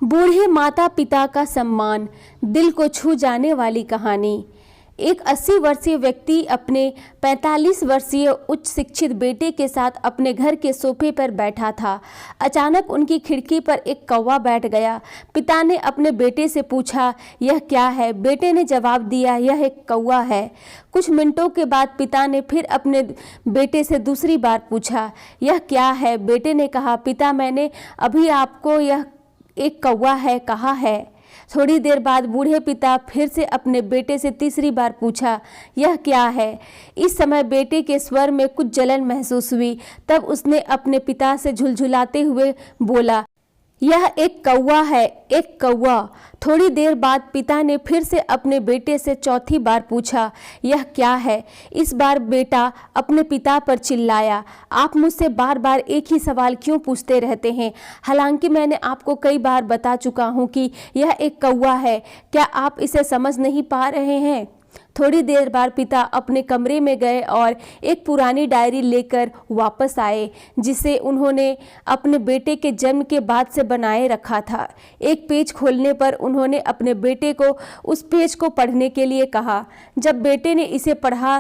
बूढ़े माता पिता का सम्मान, दिल को छू जाने वाली कहानी। एक 80 वर्षीय व्यक्ति अपने 45 वर्षीय उच्च शिक्षित बेटे के साथ अपने घर के सोफे पर बैठा था। अचानक उनकी खिड़की पर एक कौवा बैठ गया। पिता ने अपने बेटे से पूछा, यह क्या है? बेटे ने जवाब दिया, यह एक कौवा है। कुछ मिनटों के बाद पिता ने फिर अपने बेटे से दूसरी बार पूछा, यह क्या है? बेटे ने कहा, पिता मैंने अभी आपको यह एक कौवा है कहा है। थोड़ी देर बाद बूढ़े पिता फिर से अपने बेटे से तीसरी बार पूछा, यह क्या है? इस समय बेटे के स्वर में कुछ जलन महसूस हुई। तब उसने अपने पिता से झुलझुलाते हुए बोला, यह एक कौवा है, एक कौवा। थोड़ी देर बाद पिता ने फिर से अपने बेटे से चौथी बार पूछा, यह क्या है? इस बार बेटा अपने पिता पर चिल्लाया, आप मुझसे बार बार एक ही सवाल क्यों पूछते रहते हैं? हालांकि मैंने आपको कई बार बता चुका हूं कि यह एक कौवा है। क्या आप इसे समझ नहीं पा रहे हैं? थोड़ी देर बाद पिता अपने कमरे में गए और एक पुरानी डायरी लेकर वापस आए, जिसे उन्होंने अपने बेटे के जन्म के बाद से बनाए रखा था। एक पेज खोलने पर उन्होंने अपने बेटे को उस पेज को पढ़ने के लिए कहा। जब बेटे ने इसे पढ़ा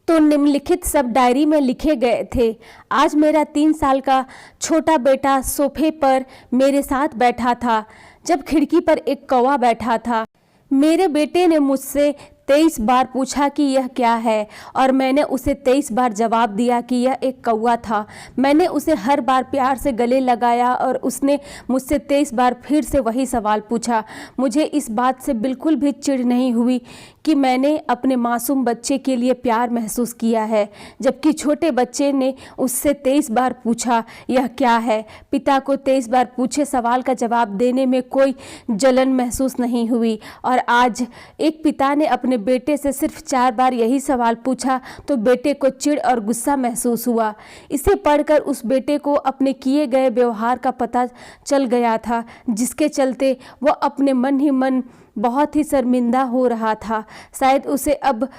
तो निम्नलिखित सब डायरी में लिखे गए थे। आज मेरा 3 साल का छोटा बेटा सोफे पर मेरे साथ बैठा था जब खिड़की पर एक कौवा बैठा था। मेरे बेटे ने मुझसे 23 बार पूछा कि यह क्या है और मैंने उसे 23 बार जवाब दिया कि यह एक कौवा था। मैंने उसे हर बार प्यार से गले लगाया और उसने मुझसे 23 बार फिर से वही सवाल पूछा। मुझे इस बात से बिल्कुल भी चिढ़ नहीं हुई कि मैंने अपने मासूम बच्चे के लिए प्यार महसूस किया है, जबकि छोटे बच्चे ने उससे 23 बार पूछा, यह क्या है? पिता को 23 बार पूछे सवाल का जवाब देने में कोई जलन महसूस नहीं हुई। और आज एक पिता ने अपने बेटे से सिर्फ 4 बार यही सवाल पूछा तो बेटे को चिढ़ और गुस्सा महसूस हुआ। इसे पढ़कर उस बेटे को अपने किए गए व्यवहार का पता चल गया था, जिसके चलते वह अपने मन ही मन बहुत ही शर्मिंदा हो रहा था। शायद उसे अब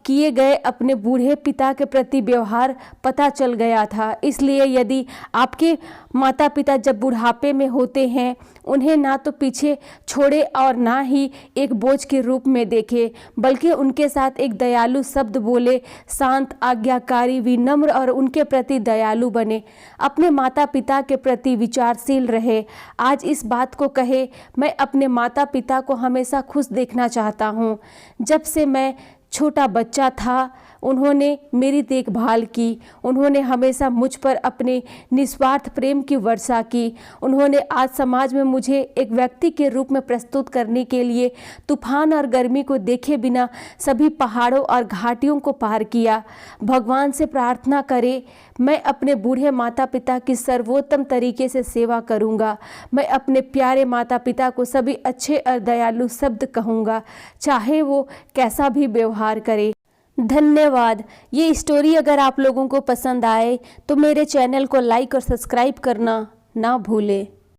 किए गए अपने बूढ़े पिता के प्रति व्यवहार पता चल गया था। इसलिए यदि आपके माता पिता जब बुढ़ापे में होते हैं, उन्हें ना तो पीछे छोड़े और ना ही एक बोझ के रूप में देखें, बल्कि उनके साथ एक दयालु शब्द बोले, शांत, आज्ञाकारी, विनम्र और उनके प्रति दयालु बने। अपने माता पिता के प्रति विचारशील रहे। आज इस बात को कहे, मैं अपने माता पिता को हमेशा खुश देखना चाहता हूँ। जब से मैं छोटा बच्चा था उन्होंने मेरी देखभाल की। उन्होंने हमेशा मुझ पर अपने निस्वार्थ प्रेम की वर्षा की। उन्होंने आज समाज में मुझे एक व्यक्ति के रूप में प्रस्तुत करने के लिए तूफान और गर्मी को देखे बिना सभी पहाड़ों और घाटियों को पार किया। भगवान से प्रार्थना करें, मैं अपने बूढ़े माता पिता की सर्वोत्तम तरीके से सेवा करूंगा। मैं अपने प्यारे माता पिता को सभी अच्छे और दयालु शब्द कहूँगा, चाहे वो कैसा भी व्यवहार करे। धन्यवाद। ये स्टोरी अगर आप लोगों को पसंद आए तो मेरे चैनल को लाइक और सब्सक्राइब करना ना भूलें।